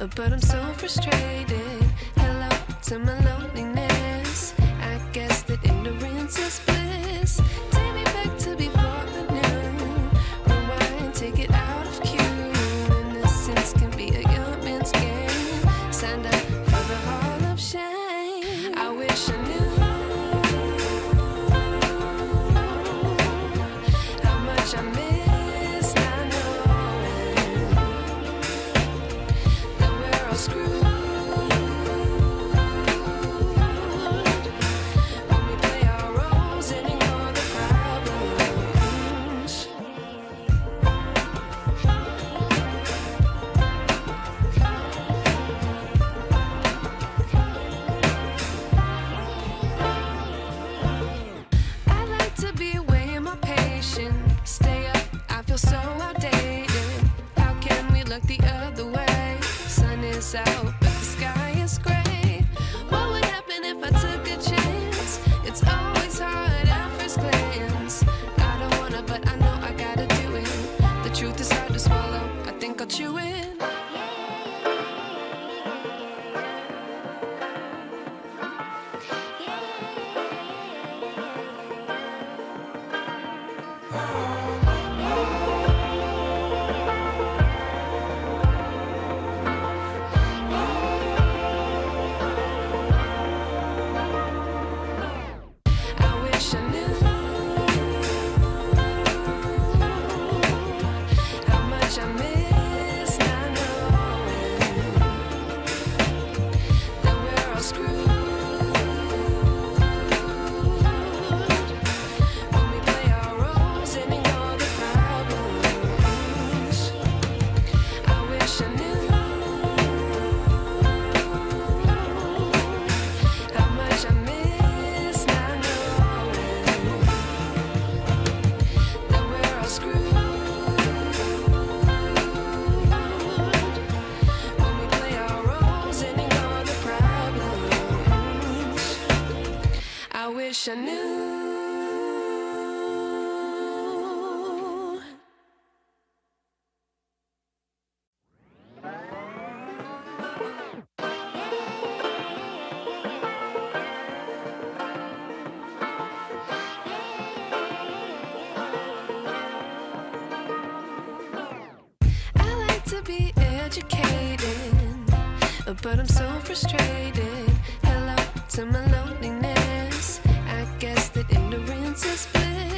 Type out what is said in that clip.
but I'm so frustrated. Hello to my loneliness. I guess that ignorance is bliss. Take me back to before I knew. Rewind, take it out of cue. Innocence can be a young man's game. Signed up for the hall of shame. I wish I knew how much I miss not knowing that we're all screwed when we play our roles and ignore the problems. I'd like to be away in my patience. Stay up, I feel so outdated. How can we look the other way? Sun is out, but the sky is gray. What would happen if I took a chance? It's always hard at first glance. I don't wanna, but I know I gotta do it. The truth is hard to swallow, I think I'll chew it. I wish I knew how much I miss not knowing that we're all screwed when we play our roles and ignore the problems. I wish I knew how much I miss not knowing that we're all screwed when we play our roles and ignore the problems. I wish I knew. I like to be educated, but I'm so frustrated. Hello to my loneliness. I guess that ignorance is bliss.